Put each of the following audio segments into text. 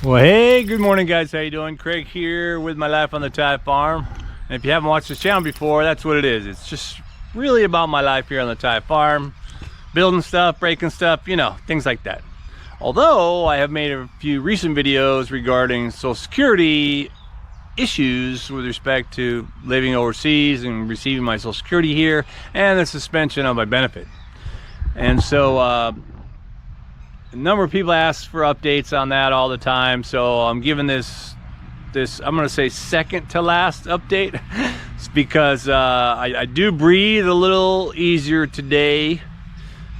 Well, hey, good morning guys, how you doing? Craig here with my life on the Thai farm. And if you haven't watched this channel before, that's what it is. It's just really about my life here on the Thai farm, building stuff, breaking stuff, you know, things like that. Although I have made a few recent videos regarding Social Security issues with respect to living overseas and receiving my Social Security here and the suspension of my benefit. And so a number of people ask for updates on that all the time, so I'm giving this I'm gonna say second to last update. It's because I do breathe a little easier today,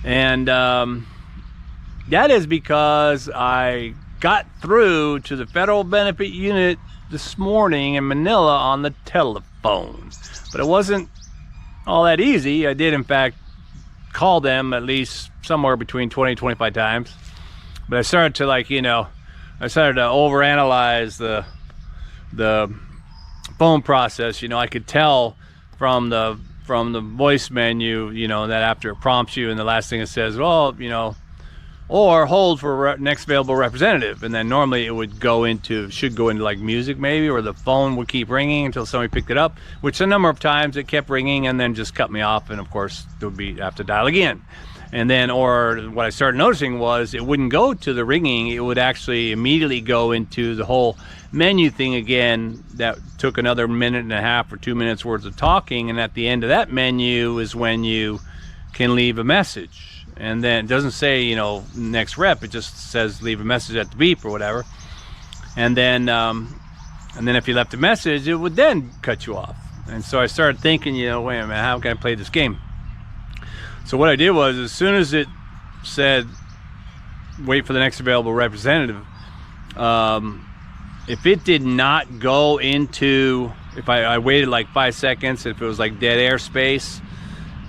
and that is because I got through to the federal benefit unit this morning in Manila on the telephone, but it wasn't all that easy. I did in fact call them at least somewhere between 20 and 25 times, but I started to overanalyze the phone process. You know, I could tell from the voice menu, you know, that after it prompts you and the last thing it says, well, you know, or hold for next available representative, and then normally it would should go into like music maybe, or the phone would keep ringing until somebody picked it up, which a number of times it kept ringing and then just cut me off, and of course it would have to dial again. And then, or what I started noticing was it wouldn't go to the ringing, it would actually immediately go into the whole menu thing again. That took another minute and a half or 2 minutes worth of talking, and at the end of that menu is when you can leave a message. And then it doesn't say, you know, next rep, it just says leave a message at the beep or whatever. And then if you left a message, it would then cut you off. And so I started thinking, you know, wait a minute, how can I play this game? So what I did was, as soon as it said wait for the next available representative, if it did not go into, if I waited like 5 seconds, if it was like dead air space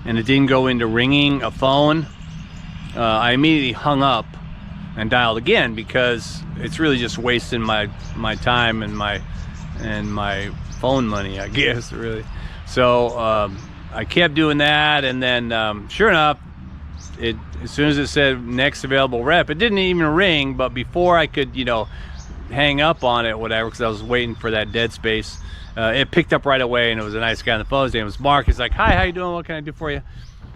and it didn't go into ringing a phone, I immediately hung up and dialed again, because it's really just wasting my time and my phone money, I guess, really. So I kept doing that, and then sure enough, as soon as it said next available rep, it didn't even ring. But before I could, you know, hang up on it, whatever, because I was waiting for that dead space, it picked up right away, and it was a nice guy on the phone. His name was Mark. He's like, hi, how you doing? What can I do for you?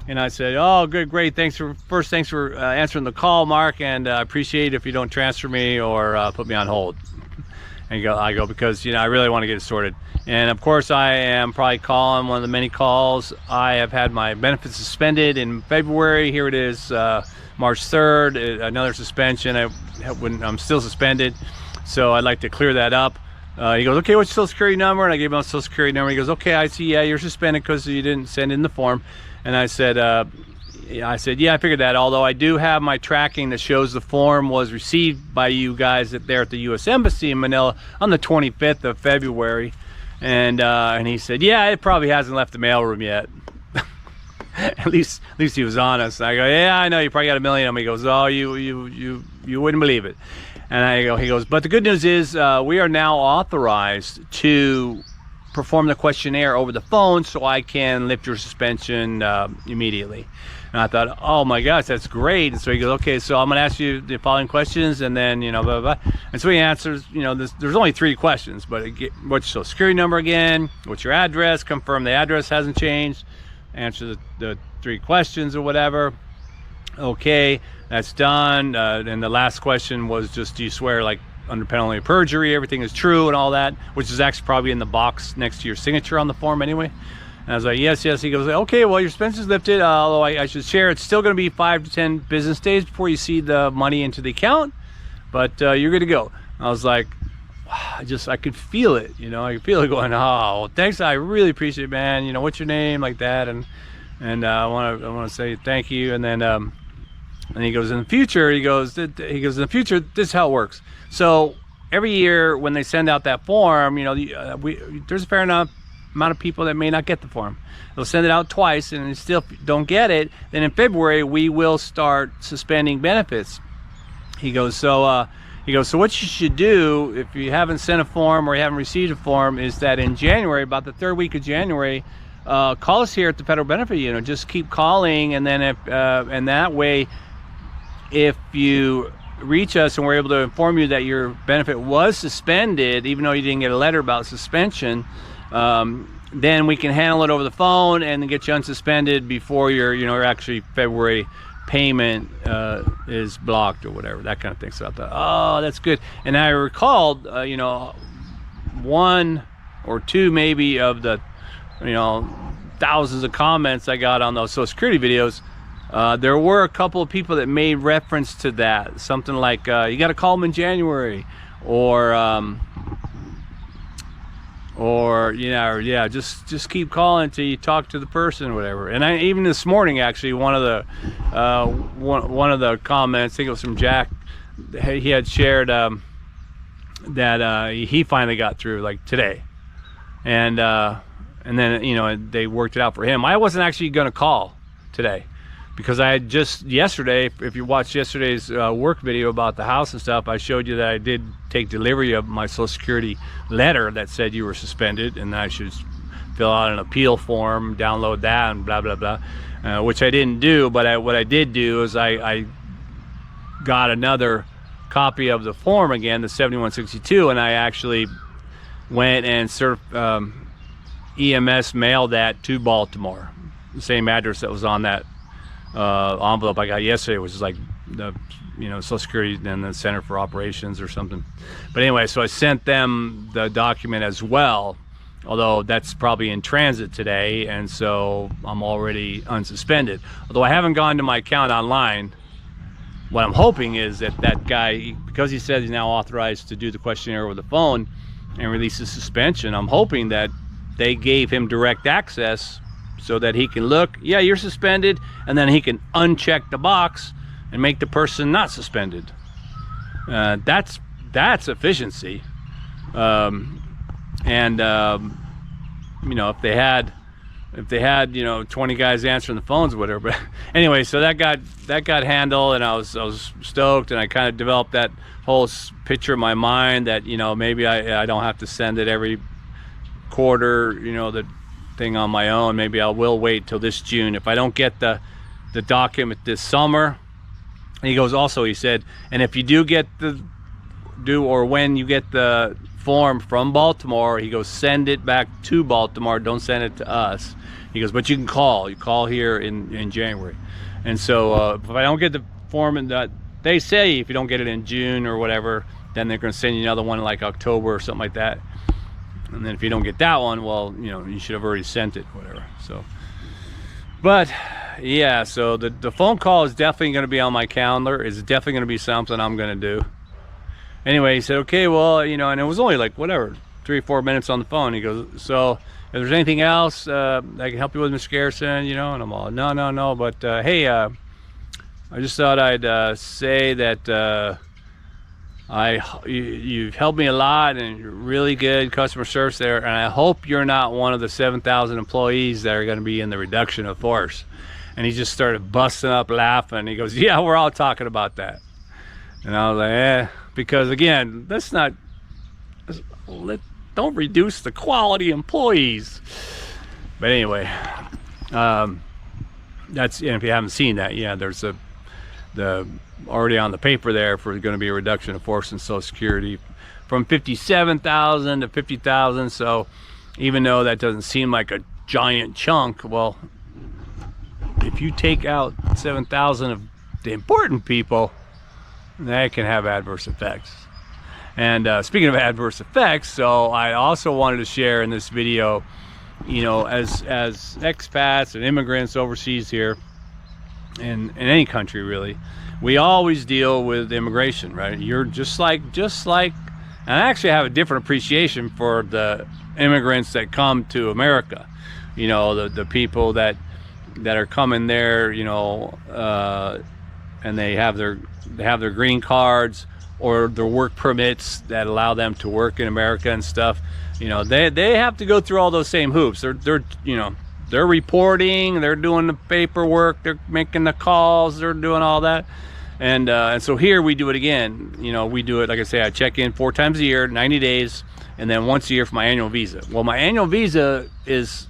And I said, oh, good, great. Thanks for answering the call, Mark, and I appreciate it if you don't transfer me or put me on hold. And I go, because, you know, I really want to get it sorted. And of course, I am probably calling one of the many calls. I have had my benefits suspended in February. Here it is, March 3rd, another suspension. I'm still suspended, so I'd like to clear that up. He goes, okay, what's your Social Security number? And I gave him a Social Security number. He goes, okay, I see, yeah, you're suspended because you didn't send in the form. And I said, yeah, I figured that, although I do have my tracking that shows the form was received by you guys there at the U.S. Embassy in Manila on the 25th of February. And he said, yeah, it probably hasn't left the mailroom yet. at least he was honest. I go, yeah, I know, you probably got a million of them. He goes, oh, you wouldn't believe it. And he goes, but the good news is we are now authorized to perform the questionnaire over the phone, so I can lift your suspension immediately. And I thought, oh my gosh, that's great. And so he goes, okay, so I'm going to ask you the following questions, and then, you know, blah, blah, blah. And so he answers, you know, there's only 3 questions, but what's your Social Security number again? What's your address? Confirm the address hasn't changed. Answer the 3 questions or whatever. Okay, that's done. And the last question was just, do you swear, like, under penalty of perjury, everything is true and all that, which is actually probably in the box next to your signature on the form anyway. And I was like, yes. He goes, okay, well, your suspension's lifted, although I should share, it's still going to be 5 to 10 business days before you see the money into the account, but you're good to go. I was like, I could feel it, you know, I could feel it going, oh, thanks, I really appreciate it, man, you know, what's your name, like that, and I want to say thank you. And then and he goes, in the future, in the future, this is how it works. So every year when they send out that form, you know, there's a fair enough amount of people that may not get the form. They'll send it out twice, and they still don't get it. Then in February, we will start suspending benefits. He goes, so what you should do if you haven't sent a form or you haven't received a form is that in January, about the 3rd week of January, call us here at the Federal Benefit Unit. Just keep calling, and then and that way, if you reach us and we're able to inform you that your benefit was suspended, even though you didn't get a letter about suspension, then we can handle it over the phone and then get you unsuspended before your actually February payment is blocked or whatever, that kind of thing. So I thought, oh, that's good. And I recalled, one or two maybe of the, thousands of comments I got on those Social Security videos. There were a couple of people that made reference to that, something like you got to call them in January, or just keep calling until you talk to the person or whatever. And I even this morning, actually, one of the comments, I think it was from Jack, he had shared that he finally got through, like, today, and then they worked it out for him. I wasn't actually going to call today, because I had just yesterday, if you watched yesterday's work video about the house and stuff, I showed you that I did take delivery of my Social Security letter that said you were suspended, and I should fill out an appeal form, download that, and blah blah blah, which I didn't do. But what I did do is I got another copy of the form again, the 7162, and I actually went and EMS mailed that to Baltimore, the same address that was on that envelope I got yesterday, which is like the Social Security and the Center for Operations or something. But anyway, so I sent them the document as well, although that's probably in transit today, and so I'm already unsuspended. Although I haven't gone to my account online, what I'm hoping is that guy, because he said he's now authorized to do the questionnaire over the phone and release the suspension, I'm hoping that they gave him direct access so that he can look, yeah, you're suspended, and then he can uncheck the box and make the person not suspended. That's efficiency. If they had 20 guys answering the phones or whatever. But anyway, so that got handled, and I was stoked, and I kind of developed that whole picture in my mind that maybe I don't have to send it every quarter, the thing on my own. Maybe I will wait till this June if I don't get the document this summer. And he goes, also, he said, and if you when you get the form from Baltimore, he goes, send it back to Baltimore, don't send it to us. He goes, but you call here in January. And so if I don't get the form, and they say if you don't get it in June or whatever, then they're going to send you another one like October or something like that. And then if you don't get that one, well, you should have already sent it, whatever. So, but yeah, so the phone call is definitely going to be on my calendar. It's definitely going to be something I'm going to do. Anyway, he said, okay, well, and it was only like, whatever, 3 or 4 minutes on the phone. He goes, so if there's anything else I can help you with, Mr. Garrison, and I'm all, no, but hey, I just thought I'd say that you've helped me a lot, and you're really good customer service there, and I hope you're not one of the 7,000 employees that are going to be in the reduction of force. And he just started busting up laughing. He goes, yeah, we're all talking about that. And I was like, because again, don't reduce the quality employees. But anyway, that's, and if you haven't seen that, yeah, there's the already on the paper there for going to be a reduction of force in Social Security from 57,000 to 50,000. So even though that doesn't seem like a giant chunk, well, if you take out 7,000 of the important people, that can have adverse effects. And speaking of adverse effects, so I also wanted to share in this video, as expats and immigrants overseas here, in any country really, we always deal with immigration, right? You're just like, and I actually have a different appreciation for the immigrants that come to America. The people that are coming there, and they have their green cards or their work permits that allow them to work in America and stuff. They have to go through all those same hoops. They're reporting, they're doing the paperwork, they're making the calls, they're doing all that. And so here we do it again. We do it, like I say, I check in 4 times a year, 90 days, and then once a year for my annual visa. Well, my annual visa is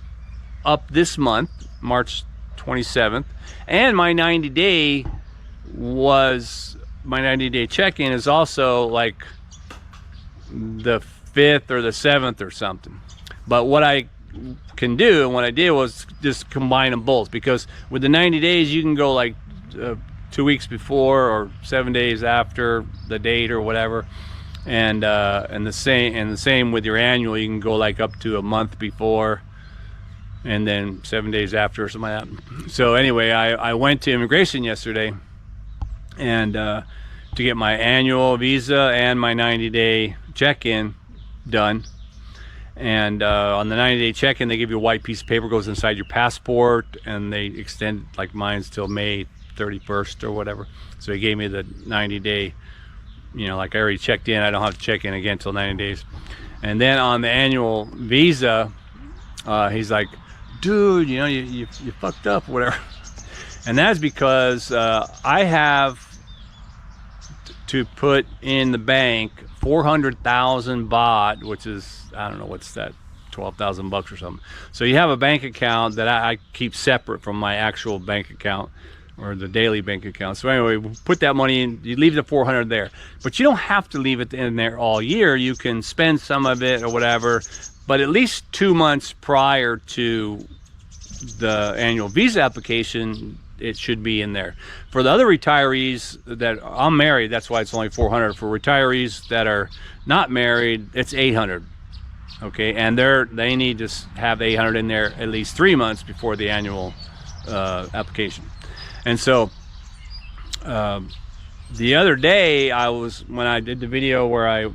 up this month, March 27th, and my 90-day was my 90-day check-in is also like the 5th or the 7th or something. But what I can do, and what I did, was just combine them both, because with the 90 days you can go like 2 weeks before or 7 days after the date or whatever, and the same with your annual. You can go like up to a month before and then 7 days after or something like that. So anyway, I went to immigration yesterday and to get my annual visa and my 90-day check-in done. And on the 90-day check-in, they give you a white piece of paper, goes inside your passport, and they extend, like mine's till May 31st or whatever. So he gave me the 90-day, you know, like I already checked in, I don't have to check in again until 90 days. And then on the annual visa, he's like, dude, you know, you fucked up or whatever. And that's because I have to put in the bank 400,000 baht, which is, I don't know, what's that, 12,000 bucks or something. So you have a bank account that I keep separate from my actual bank account, or the daily bank account. So anyway, put that money in, you leave the 400 there, but you don't have to leave it in there all year. You can spend some of it or whatever, but at least 2 months prior to the annual visa application, it should be in there. For the other retirees that, I'm married, that's why it's only 400. For retirees that are not married, it's 800. Okay, and they need to have 800 in there at least 3 months before the annual application. And so the other day, when I did the video where I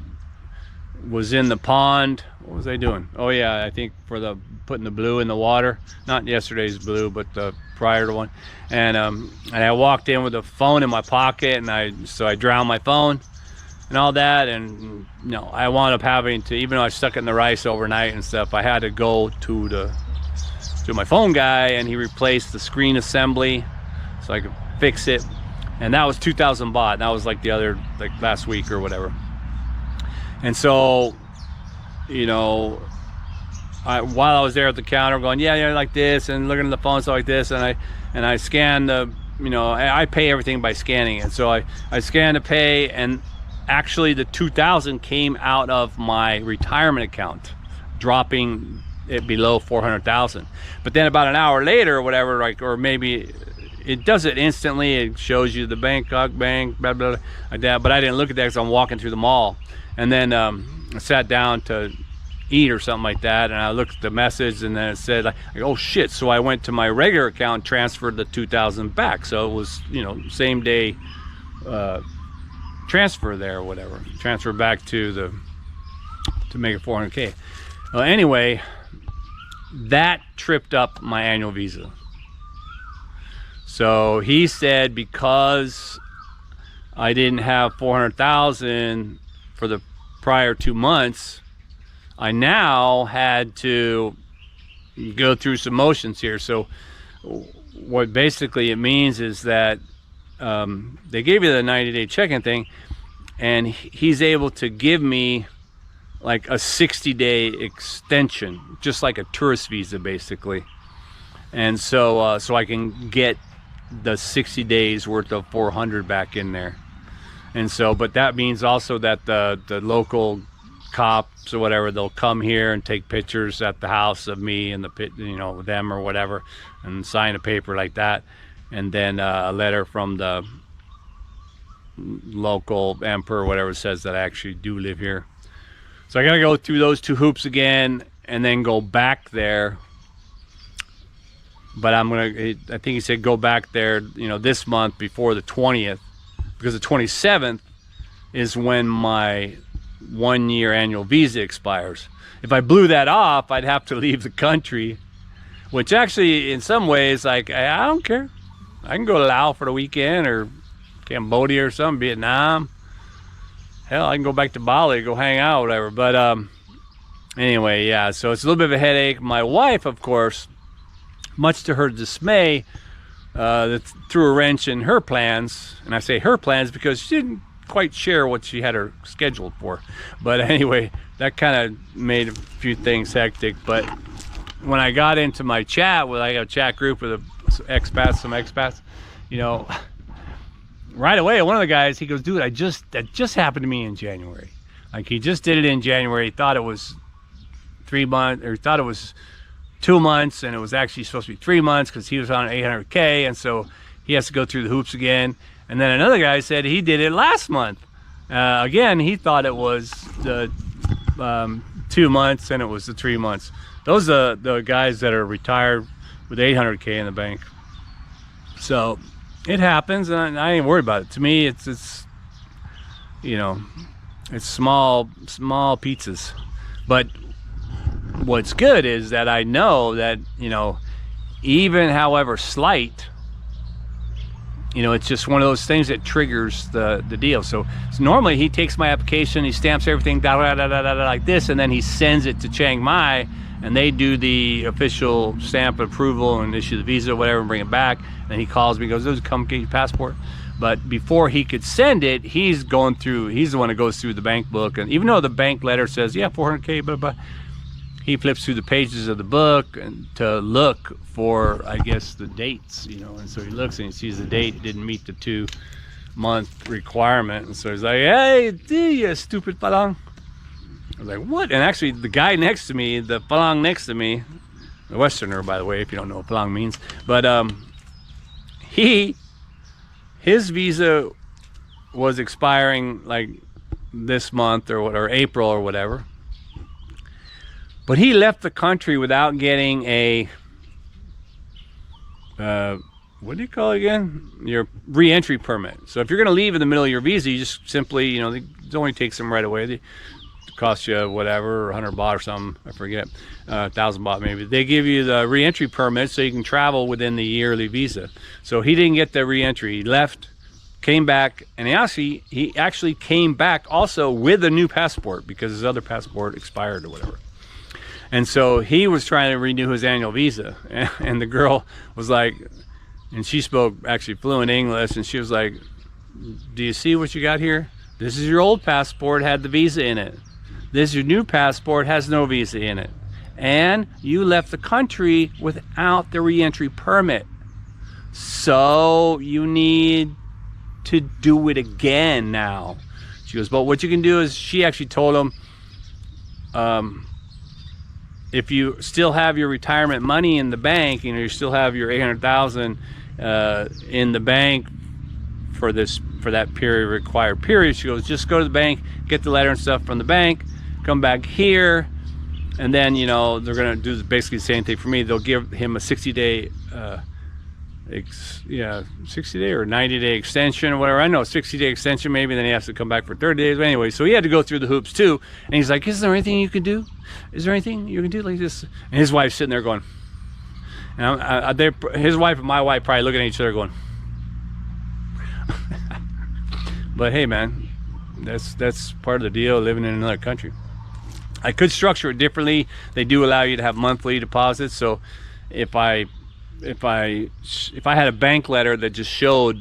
was in the pond, what was I doing? Oh yeah, I think for putting the blue in the water, not yesterday's blue, but the prior to one. And I walked in with the phone in my pocket, and so I drowned my phone and all that. And you know, I wound up having to, even though I stuck it in the rice overnight and stuff, I had to go to my phone guy, and he replaced the screen assembly so I could fix it. And that was 2,000 baht. That was like last week or whatever. And so, you know, while I was there at the counter going, yeah, like this, and looking at the phone, stuff like this, and I scanned the, you know, I pay everything by scanning it. So I scanned to pay, and actually the 2,000 came out of my retirement account, dropping it below 400,000. But then about an hour later or whatever, like, or maybe it does it instantly. It shows you the Bangkok bank, blah, blah, blah, like that. But I didn't look at that because I'm walking through the mall. And then I sat down to eat or something like that, and I looked at the message, and then it said like, oh shit. So I went to my regular account and transferred the 2,000 back. So it was, you know, same day transfer there or whatever. Transfer back to make it 400K. Well, anyway, that tripped up my annual visa. So he said because I didn't have 400,000 for the prior 2 months, I now had to go through some motions here. So what basically it means is that they gave you the 90-day check-in thing, and he's able to give me like a 60-day extension, just like a tourist visa basically. And so so I can get the 60 days worth of 400 back in there. And so, but that means also that the local cops or whatever, they'll come here and take pictures at the house of me and you know, them or whatever, and sign a paper like that, and then a letter from the local emperor or whatever says that I actually do live here. So I gotta go through those 2 hoops again and then go back there. But I think he said go back there, you know, this month before the 20th, because the 27th is when my 1-year annual visa expires. If I blew that off, I'd have to leave the country, which actually in some ways, like, I don't care. I can go to Laos for the weekend, or Cambodia or something, Vietnam. Hell, I can go back to Bali, go hang out, whatever. But anyway, yeah, so it's a little bit of a headache. My wife, of course, much to her dismay, threw a wrench in her plans. And I say her plans because she didn't quite share what she had her scheduled for. But anyway, that kind of made a few things hectic. But when I got into my chat, I got a chat group with some expats, you know, right away, one of the guys, he goes, dude, that just happened to me in January. Like, he just did it in January. He thought it was 3 months, or he thought it was 2 months, and it was actually supposed to be 3 months because he was on 800K, and so he has to go through the hoops again. And then another guy said he did it last month. Again, he thought it was the 2 months, and it was the 3 months. Those are the guys that are retired with 800K in the bank. So it happens, and I ain't worried about it. To me, it's you know, it's small pizzas. But what's good is that I know that, you know, even however slight, you know, it's just one of those things that triggers the deal. So normally he takes my application, he stamps everything like this, and then he sends it to Chiang Mai, and they do the official stamp approval and issue the visa or whatever and bring it back. Then he calls me, goes, come get your passport. But before he could send it, he's the one that goes through the bank book. And even though the bank letter says, yeah, 400K, blah, blah, he flips through the pages of the book and to look for, I guess, the dates, you know. And so he looks and he sees the date didn't meet the 2-month requirement. And so he's like, hey, you stupid palang. I was like, what? And actually, the guy next to me, the palang next to me, the Westerner, by the way, if you don't know what palang means, but his visa was expiring like this month or April or whatever. But he left the country without getting a, what do you call it again? Your re-entry permit. So if you're going to leave in the middle of your visa, you just simply, you know, it only takes them right away. They cost you whatever, 100 baht or something, I forget, 1,000 baht maybe. They give you the re-entry permit so you can travel within the yearly visa. So he didn't get the re-entry. He left, came back, and he actually came back also with a new passport because his other passport expired or whatever. And so he was trying to renew his annual visa, and the girl was like, and she spoke actually fluent English, and she was like, do you see what you got here? This is your old passport, had the visa in it. This your new passport, has no visa in it. And you left the country without the re-entry permit. So you need to do it again now. She goes, but what you can do is, she actually told him, if you still have your retirement money in the bank, you know, you still have your 800,000 in the bank for that required period. She goes, just go to the bank, get the letter and stuff from the bank, come back here, and then, you know, they're gonna do basically the same thing for me. They'll give him a 60-day 60-day or 90-day extension or whatever. I know, 60-day extension maybe, then he has to come back for 30 days. But anyway, so he had to go through the hoops too. And he's like, is there anything you can do? Is there anything you can do like this? And his wife's sitting there going, and his wife and my wife probably looking at each other going, but hey man, that's part of the deal, living in another country. I could structure it differently. They do allow you to have monthly deposits. So if I had a bank letter that just showed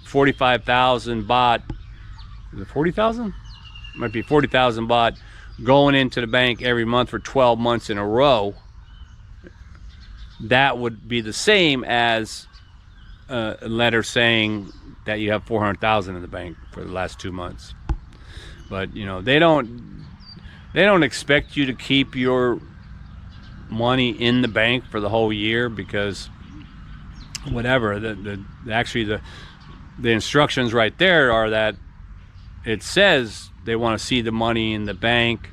45,000 baht, is it 40,000? Might be 40,000 baht going into the bank every month for 12 months in a row, that would be the same as a letter saying that you have 400,000 in the bank for the last 2 months. But you know, they don't expect you to keep your money in the bank for the whole year, because whatever the instructions right there are that it says they want to see the money in the bank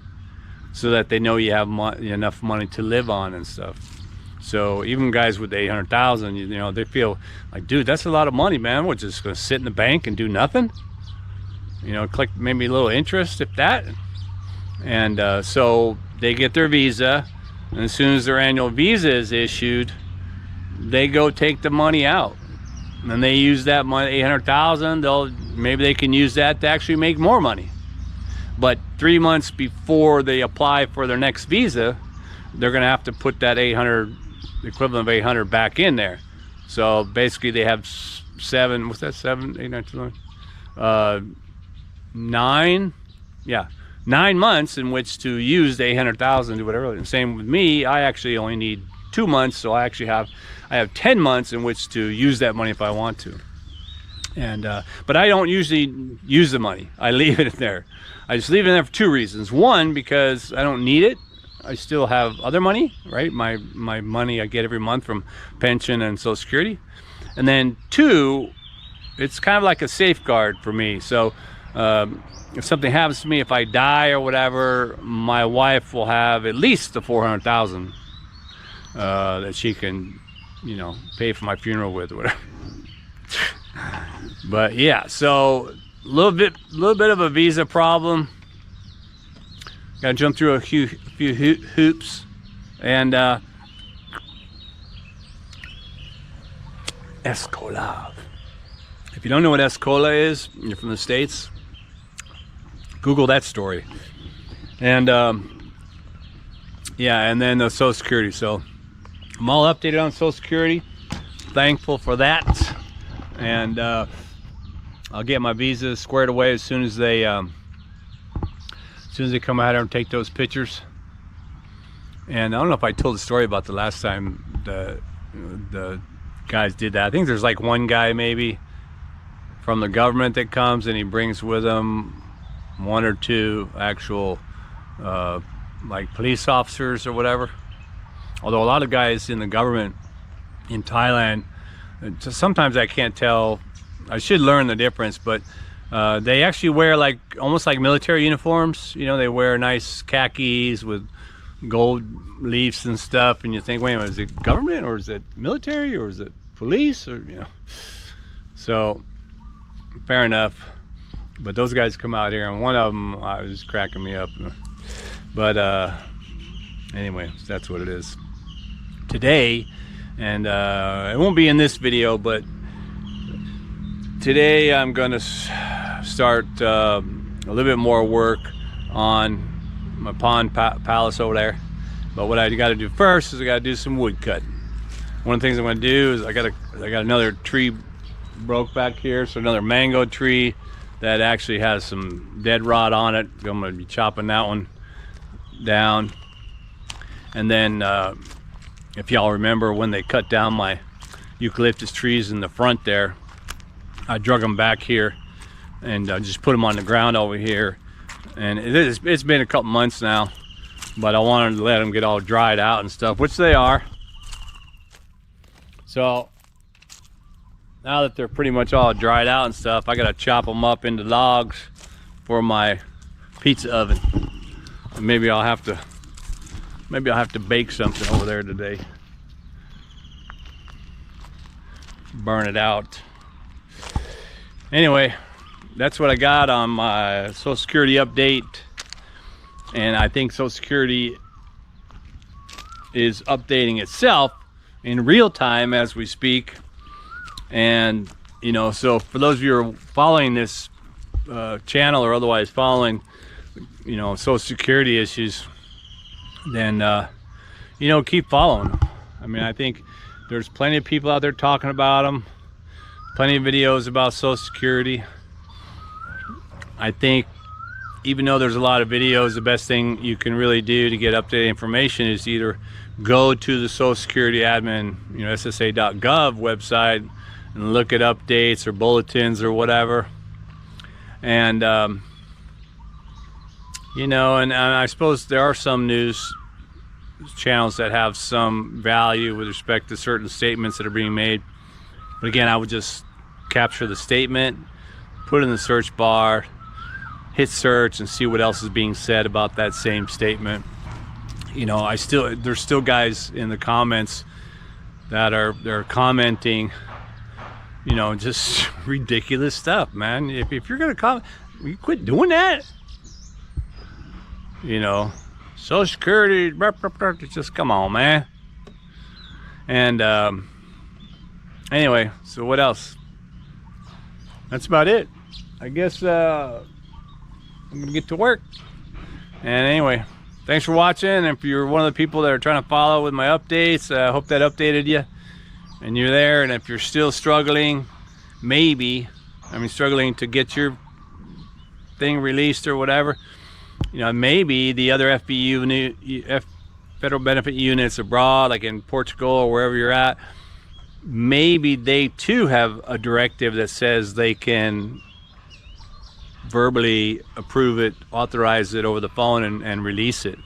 so that they know you have enough money to live on and stuff. So even guys with 800,000, you know, they feel like, dude, that's a lot of money, man. We're just gonna sit in the bank and do nothing, you know, collect maybe a little interest, if that. And so they get their visa, and as soon as their annual visa is issued, they go take the money out, and they use that money, 800,000. Maybe they can use that to actually make more money. But 3 months before they apply for their next visa, they're gonna have to put that 800, the equivalent of 800, back in there. So basically, they have 7. What's that? 7, 8, 9, 2, 9. Yeah. 9 months in which to use the 800,000 to whatever. And same with me, I actually only need 2 months, so I have 10 months in which to use that money if I want to. And but I don't usually use the money. I leave it in there. I just leave it in there for two reasons. One, because I don't need it. I still have other money, right? My money I get every month from pension and Social Security. And then two, it's kind of like a safeguard for me. So if something happens to me, if I die or whatever, my wife will have at least the $400,000 that she can, you know, pay for my funeral with or whatever. But yeah, so a little bit of a visa problem. Got to jump through a few hoops, and Escola. If you don't know what Escola is, you're from the States, Google that story. And yeah, and then the Social Security. So I'm all updated on Social Security. Thankful for that, and I'll get my visa squared away as soon as they come out here and take those pictures. And I don't know if I told the story about the last time the guys did that. I think there's like one guy maybe from the government that comes, and he brings with him one or two actual like police officers or whatever. Although a lot of guys in the government in Thailand, sometimes I can't tell. I should learn the difference, but they actually wear like almost like military uniforms. You know, they wear nice khakis with gold leaves and stuff, and you think, wait a minute, is it government or is it military or is it police, or, you know? So fair enough. But those guys come out here, and one of them was cracking me up. But anyway, that's what it is today. And it won't be in this video, but today I'm gonna start a little bit more work on my pond palace over there. But what I got to do first is I got to do some wood cut. One of the things I'm going to do is I got another tree broke back here, so another mango tree that actually has some dead rot on it. I'm going to be chopping that one down. And then if y'all remember when they cut down my eucalyptus trees in the front there, I drug them back here and just put them on the ground over here. And it's been a couple months now, but I wanted to let them get all dried out and stuff, which they are. So now that they're pretty much all dried out and stuff, I gotta chop them up into logs for my pizza oven. And maybe I'll have to bake something over there today. Burn it out. Anyway, that's what I got on my Social Security update. And I think Social Security is updating itself in real time as we speak. And, you know, so for those of you who are following this channel or otherwise following, you know, Social Security issues, then, you know, keep following them. I mean, I think there's plenty of people out there talking about them. Plenty of videos about Social Security. I think even though there's a lot of videos, the best thing you can really do to get updated information is either go to the Social Security admin, you know, ssa.gov website and look at updates or bulletins or whatever. And you know, and I suppose there are some news channels that have some value with respect to certain statements that are being made. But again, I would just capture the statement, put it in the search bar, hit search, and see what else is being said about that same statement. You know, there's still guys in the comments that they're commenting, you know, just ridiculous stuff, man. If you're gonna comment, you quit doing that. You know, Social Security, just come on, man. And anyway, so what else? That's about it. I guess I'm gonna get to work. And anyway, thanks for watching. And if you're one of the people that are trying to follow with my updates, I hope that updated you and you're there. And if you're still struggling, struggling to get your thing released or whatever, you know, maybe the other FBU federal benefit units abroad, like in Portugal or wherever you're at, maybe they too have a directive that says they can verbally approve it, authorize it over the phone, and release it.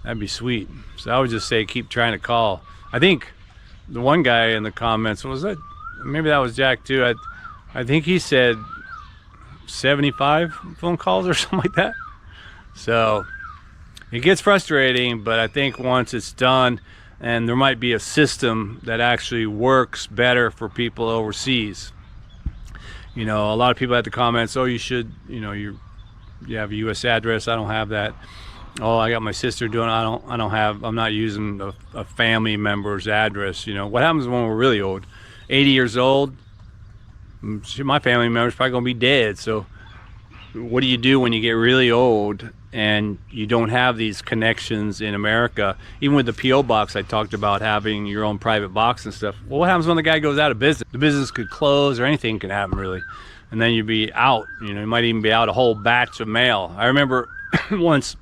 That'd be sweet. So I would just say keep trying to call. I think the one guy in the comments, was that, maybe that was Jack too, I think he said 75 phone calls or something like that. So it gets frustrating, but I think once it's done, and there might be a system that actually works better for people overseas. You know, a lot of people had the comments, oh, you should, you know, you have a US address. I don't have that. Oh, I got my sister doing it. I'm not using a family member's address. You know, what happens when we're really old? 80 years old, my family member's probably gonna be dead. So what do you do when you get really old and you don't have these connections in America? Even with the P.O. box, I talked about having your own private box and stuff. Well, what happens when the guy goes out of business? The business could close, or anything can happen, really. And then you'd be out. You know, you might even be out a whole batch of mail. I remember once,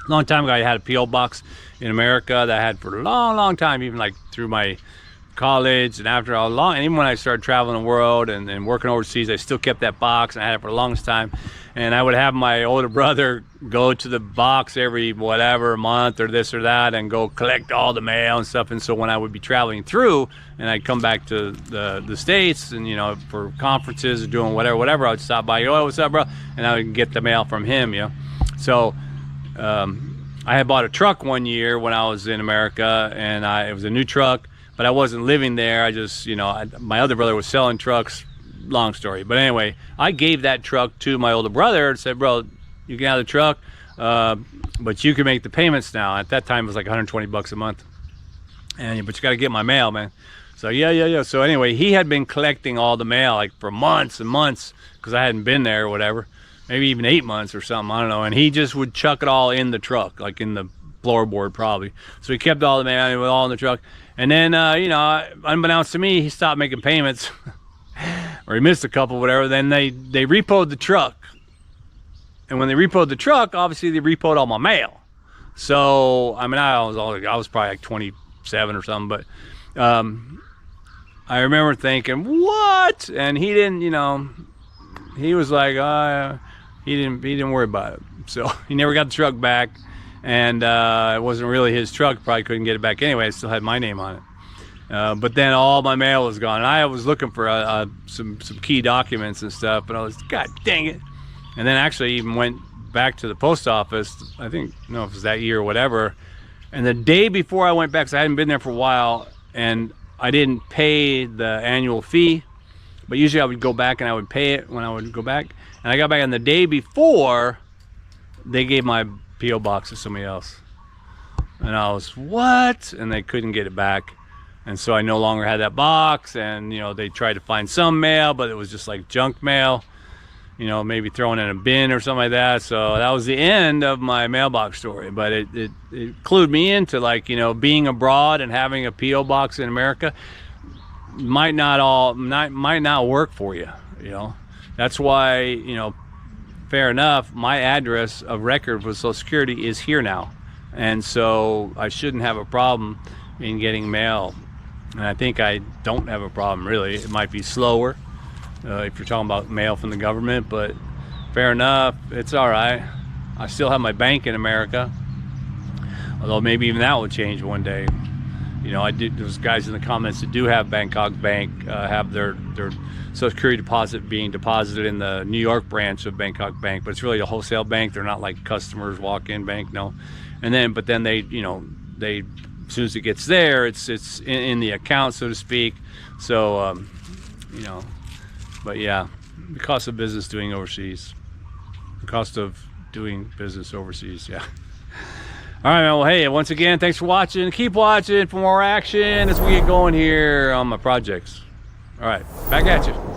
a long time ago, I had a P.O. box in America that I had for a long time, even like through my college and after a long, and even when I started traveling the world and working overseas, I still kept that box, and I had it for the longest time. And I would have my older brother go to the box every whatever month or this or that and go collect all the mail and stuff. And so when I would be traveling through and I'd come back to the States, and you know, for conferences or doing whatever, I would stop by, oh, what's up, bro? And I would get the mail from him, you know. So I had bought a truck one year when I was in America, and it was a new truck, but I wasn't living there. I just, you know, my other brother was selling trucks. Long story. But anyway, I gave that truck to my older brother and said, bro, you can have the truck, but you can make the payments now. At that time, it was like 120 bucks a month. But you got to get my mail, man. So yeah. So anyway, he had been collecting all the mail like for months and months, because I hadn't been there or whatever. Maybe even 8 months or something, I don't know. And he just would chuck it all in the truck, like in the floorboard probably. So he kept all the mail, and it was all in the truck. And then, you know, unbeknownst to me, he stopped making payments. Or he missed a couple, whatever. Then they repoed the truck, and when they repoed the truck, obviously they repoed all my mail. So I mean, I was probably like 27 or something, but I remember thinking, what? And he didn't, you know, he was like, he didn't worry about it. So he never got the truck back, and it wasn't really his truck. Probably couldn't get it back anyway. It still had my name on it. But then all my mail was gone. And I was looking for some key documents and stuff, and I was, God dang it. And then actually even went back to the post office, I think, I don't know if it was that year or whatever. And the day before I went back, because I hadn't been there for a while, and I didn't pay the annual fee, but usually I would go back and I would pay it when I would go back. And I got back, and the day before, they gave my P.O. box to somebody else. And I was, what? And they couldn't get it back. And so I no longer had that box, and you know, they tried to find some mail, but it was just like junk mail, you know, maybe thrown in a bin or something like that. So that was the end of my mailbox story. But it clued me into, like, you know, being abroad and having a P.O. box in America might not work for you, you know. That's why, you know, fair enough, my address of record for Social Security is here now, and so I shouldn't have a problem in getting mail. And I think I don't have a problem, really. It might be slower if you're talking about mail from the government, but fair enough, it's all right. I still have my bank in America, although maybe even that will change one day. You know, there's guys in the comments that do have Bangkok Bank, have their Social Security deposit being deposited in the New York branch of Bangkok Bank, but it's really a wholesale bank. They're not like customers walk-in bank, no. And but then they, you know, as soon as it gets there, it's in the account, so to speak. So you know, but yeah, the cost of business doing overseas, yeah. All right, man. Well, hey, once again, thanks for watching. Keep watching for more action as we get going here on my projects. All right, back at you.